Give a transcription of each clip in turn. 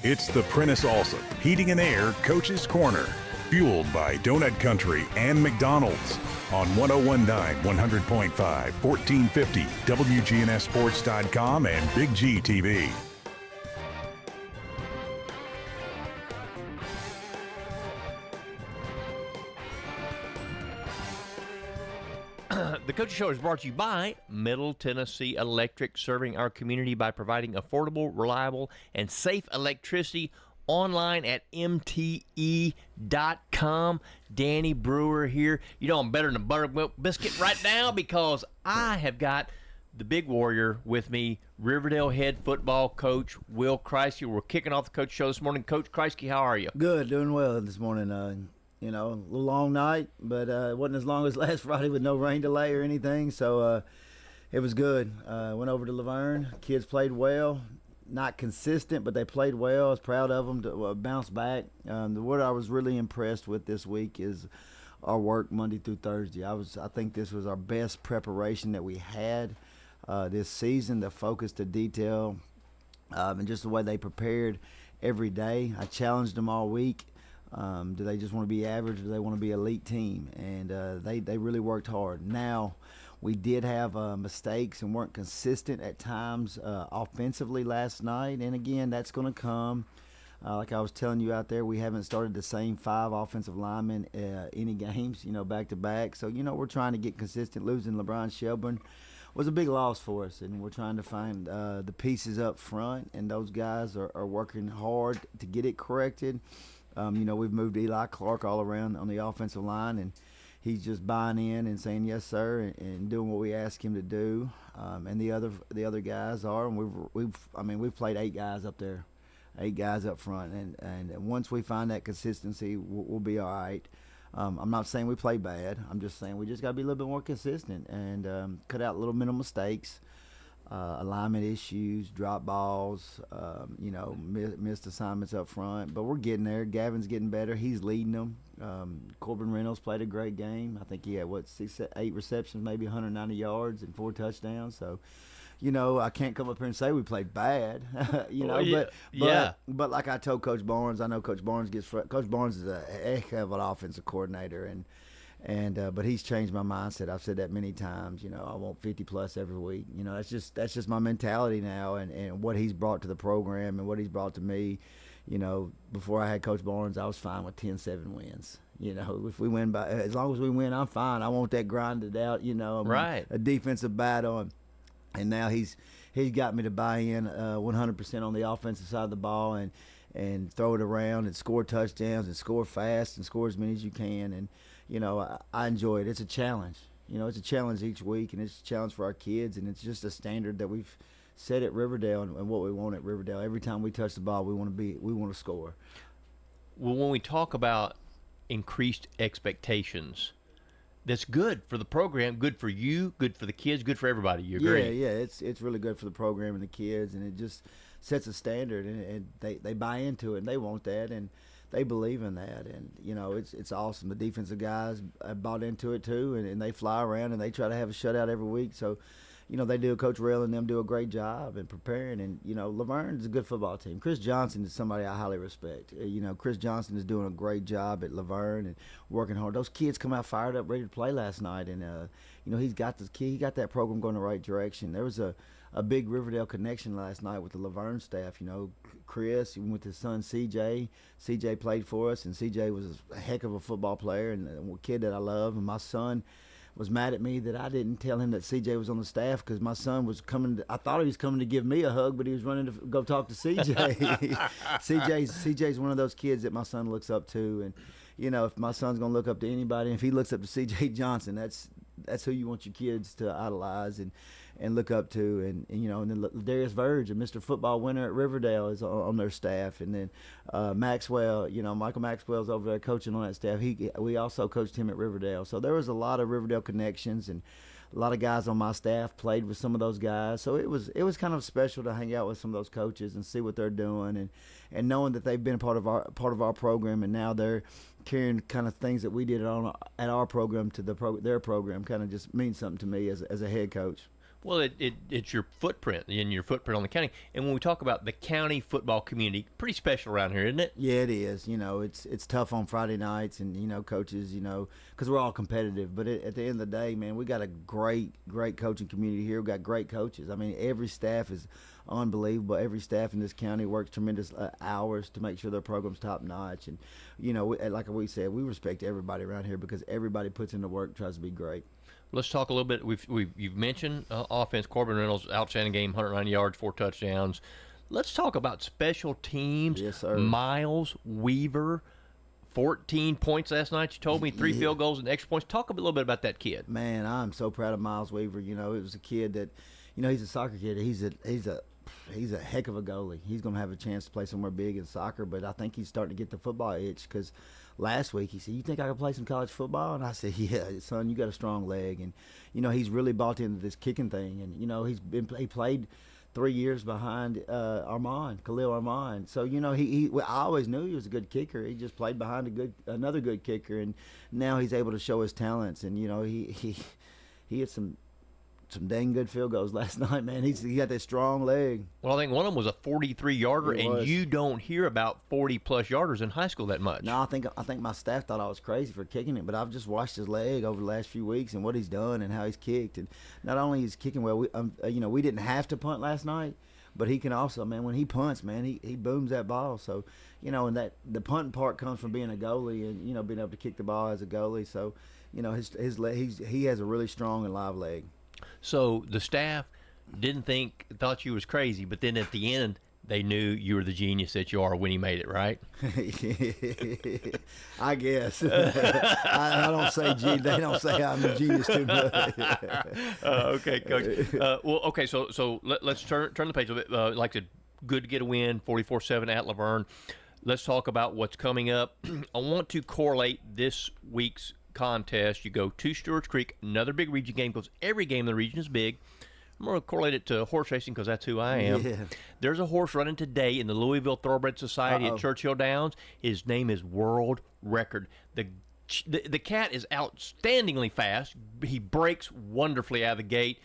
It's the Prentice Allsup Heating and Air Coach's Corner, fueled by Donut Country and McDonald's on 1019 100.5, 1450 WGNSSports.com and BigGTV. The Coach Show is brought to you by Middle Tennessee Electric, serving our community by providing affordable, reliable, and safe electricity online at MTE.com. Danny Brewer here. You know I'm better than a buttermilk biscuit right now because I have got the big warrior with me, Riverdale head football coach Will Kriesky. We're kicking off the Coach Show this morning. Coach Kriesky, how are you? Good, doing well this morning. You know, a little long night, but it wasn't as long as last Friday with no rain delay or anything, so it was good. Went over to Laverne. Kids played well. Not consistent, but they played well. I was proud of them to bounce back. What I was really impressed with this week is our work Monday through Thursday. I think this was our best preparation that we had this season, the focus to detail, and just the way they prepared every day. I challenged them all week. Do they just want to be average, or do they want to be elite team? And they really worked hard. Now, we did have mistakes and weren't consistent at times offensively last night. And again, that's going to come. Like I was telling you out there, we haven't started the same 5 offensive linemen any games, back to back. So, we're trying to get consistent. Losing LeBron Shelburne was a big loss for us, and we're trying to find the pieces up front. And those guys are working hard to get it corrected. We've moved Eli Clark all around on the offensive line, and he's just buying in and saying yes, sir, and doing what we ask him to do. And the other guys are, and we've played 8 guys up there, 8 guys up front, and once we find that consistency, we'll be all right. I'm not saying we play bad. I'm just saying we just got to be a little bit more consistent and cut out little mental mistakes. Alignment issues, drop balls, missed assignments up front. But we're getting there. Gavin's getting better. He's leading them. Corbin Reynolds played a great game. I think he had, 8 receptions, maybe 190 yards and 4 touchdowns. So, I can't come up here and say we played bad, but like I told Coach Barnes, I know Coach Barnes Coach Barnes is a heck of an offensive coordinator, but he's changed my mindset. I've said that many times. I want 50 plus every week. That's just my mentality now, and what he's brought to the program and what he's brought to me. Before I had Coach Barnes, I was fine with 10-7 wins. If we win as long as we win, I'm fine. I want that grinded out. Right. A defensive battle, and now he's got me to buy in 100% on the offensive side of the ball and throw it around and score touchdowns and score fast and score as many as you can. And I enjoy it. It's a challenge. It's a challenge each week, and it's a challenge for our kids, and it's just a standard that we've set at Riverdale and what we want at Riverdale. Every time we touch the ball, we want to score. Well, when we talk about increased expectations, that's good for the program, good for you, good for the kids, good for everybody. You agree? Yeah. It's really good for the program and the kids, and it just sets a standard, and they buy into it, and they want that, and they believe in that, and it's awesome. The defensive guys have bought into it too, and they fly around and they try to have a shutout every week. So, they do. Coach Rail and them do a great job in preparing, and Laverne's a good football team. Chris Johnson is somebody I highly respect. Chris Johnson is doing a great job at Laverne and working hard. Those kids come out fired up, ready to play last night, and he got that program going the right direction. There was a big Riverdale connection last night with the Laverne staff. Chris, even with his son CJ. CJ played for us, and CJ was a heck of a football player and a kid that I love. And my son was mad at me that I didn't tell him that CJ was on the staff, because my son was coming. I thought he was coming to give me a hug, but he was running to go talk to CJ. CJ's one of those kids that my son looks up to, and if my son's gonna look up to anybody, if he looks up to CJ Johnson, that's who you want your kids to idolize and look up to, and then Darius Verge, a Mr. Football winner at Riverdale, is on their staff, and then Maxwell, Michael Maxwell's over there coaching on that staff. We also coached him at Riverdale, so there was a lot of Riverdale connections, and a lot of guys on my staff played with some of those guys. So it was kind of special to hang out with some of those coaches and see what they're doing, and knowing that they've been a part of our program, and now they're carrying kind of things that we did at our program to their program kind of just means something to me as a head coach. Well, it's your footprint and your footprint on the county. And when we talk about the county football community, pretty special around here, isn't it? Yeah, it is. It's tough on Friday nights, and coaches, because we're all competitive. But at the end of the day, man, we got a great coaching community here. We got great coaches. I mean, every staff is unbelievable. Every staff in this county works tremendous hours to make sure their program's top notch. And like we said, we respect everybody around here because everybody puts in the work, tries to be great. Let's talk a little bit. You've mentioned offense. Corbin Reynolds, outstanding game, 190 yards, 4 touchdowns. Let's talk about special teams. Yes, sir. Miles Weaver, 14 points last night. You told me 3 field goals and extra points. Talk a little bit about that kid. Man, I'm so proud of Miles Weaver. It was a kid that, he's a soccer kid. He's a heck of a goalie. He's going to have a chance to play somewhere big in soccer, but I think he's starting to get the football itch because last week he said, "You think I can play some college football?" And I said, "Yeah, son, you got a strong leg." And, he's really bought into this kicking thing. And, he played 3 years behind Khalil Armand. So, I always knew he was a good kicker. He just played behind another good kicker, and now he's able to show his talents. And, he had some dang good field goals last night, man. He got that strong leg. Well, I think one of them was a 43-yarder, It and was. you don't hear about 40-plus yarders in high school that much. No, I think my staff thought I was crazy for kicking it, but I've just watched his leg over the last few weeks and what he's done and how he's kicked. And not only is kicking well, we didn't have to punt last night, but he can also, man, when he punts, man, he booms that ball. So, and that the punting part comes from being a goalie and being able to kick the ball as a goalie. So, his leg, he has a really strong and live leg. So the staff thought you was crazy, but then at the end, they knew you were the genius that you are when you made it, right? I guess. I don't say they don't say I'm a genius too much. Okay, Coach. Okay, so let's turn the page a little bit. Like I said, good to get a win, 44-7 at Laverne. Let's talk about what's coming up. I want to correlate this week's contest. You go to Stewart's Creek, another big region game, because every game in the region is big. I'm going to correlate it to horse racing because that's who I am. Yeah. There's a horse running today in the Louisville Thoroughbred Society at Churchill Downs. His name is World Record. The cat is outstandingly fast. He breaks wonderfully out of the gate.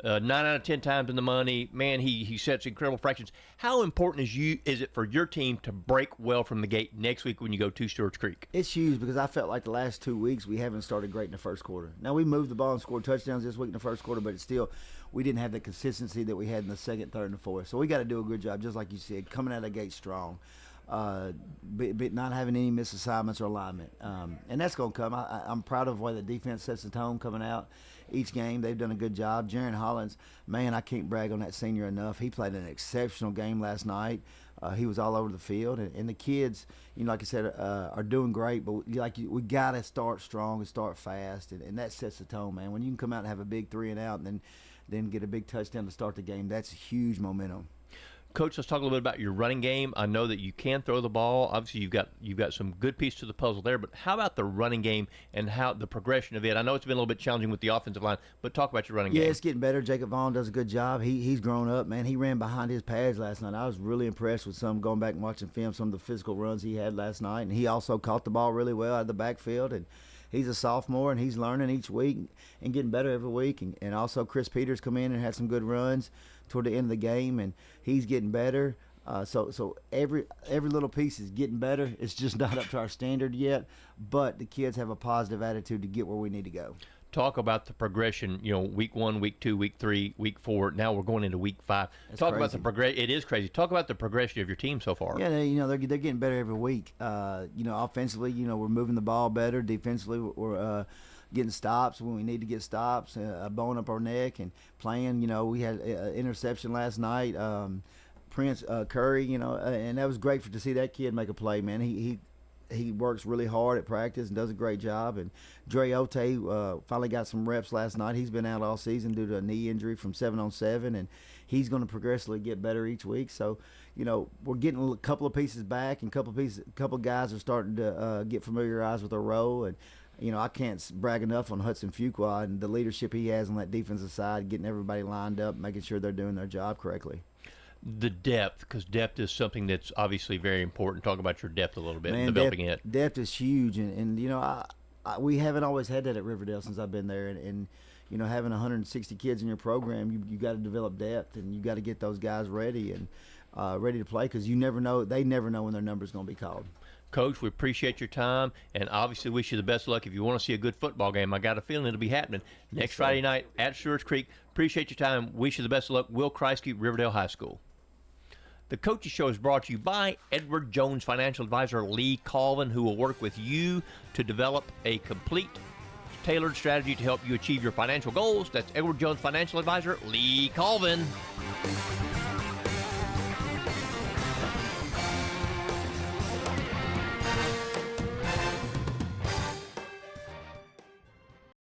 9 out of 10 times in the money. Man, he sets incredible fractions. How important is it for your team to break well from the gate next week when you go to Stewart's Creek? It's huge because I felt like the last 2 weeks we haven't started great in the first quarter. Now, we moved the ball and scored touchdowns this week in the first quarter, but it's still, we didn't have the consistency that we had in the second, third, and fourth. So we got to do a good job, just like you said, coming out of the gate strong. Not having any misassignments or alignment. And that's going to come. I'm proud of the way the defense sets the tone coming out each game. They've done a good job. Jaron Hollins, man, I can't brag on that senior enough. He played an exceptional game last night. He was all over the field. And the kids, like I said, are doing great. But we got to start strong and start fast. And that sets the tone, man. When you can come out and have a big 3 and out and then get a big touchdown to start the game, that's huge momentum. Coach, let's talk a little bit about your running game. I know that you can throw the ball. Obviously, you've got some good piece to the puzzle there. But how about the running game and how the progression of it? I know it's been a little bit challenging with the offensive line, but talk about your running game. Yeah, it's getting better. Jacob Vaughn does a good job. He's grown up, man. He ran behind his pads last night. I was really impressed with going back and watching film, some of the physical runs he had last night. And he also caught the ball really well out of the backfield. And he's a sophomore, and he's learning each week and getting better every week. And also Chris Peters come in and had some good runs toward the end of the game, and he's getting better. So every little piece is getting better. It's just not up to our standard yet, but the kids have a positive attitude to get where we need to go. Talk about the progression, week 1, week 2, week 3, week 4. Now we're going into week 5. Talk about the progression. It is crazy. Talk about the progression of your team so far. Yeah, they're getting better every week. Offensively, we're moving the ball better. Defensively, we're getting stops when we need to get stops, bowing up our neck and playing. We had an interception last night. Prince Curry, and that was great to see that kid make a play, man. He works really hard at practice and does a great job. And Dre Ote finally got some reps last night. He's been out all season due to a knee injury from 7-on-7, and he's going to progressively get better each week. So, we're getting a couple of pieces back, and a couple guys are starting to get familiarized with their role. And I can't brag enough on Hudson Fuqua and the leadership he has on that defensive side, getting everybody lined up, making sure they're doing their job correctly. The depth, because depth is something that's obviously very important. Talk about your depth a little bit, developing it. Depth is huge, and we haven't always had that at Riverdale since I've been there, and having 160 kids in your program, you got to develop depth, and you got to get those guys ready and ready to play, because you never know. They never know when their number's going to be called. Coach, we appreciate your time, and obviously wish you the best of luck. If you want to see a good football game, I got a feeling it'll be happening next Friday night at Stewart's Creek. Appreciate your time. Wish you the best of luck. Will Kriesky, Riverdale High School. The Coaches Show is brought to you by Edward Jones Financial Advisor Lee Colvin, who will work with you to develop a complete, tailored strategy to help you achieve your financial goals. That's Edward Jones Financial Advisor Lee Colvin.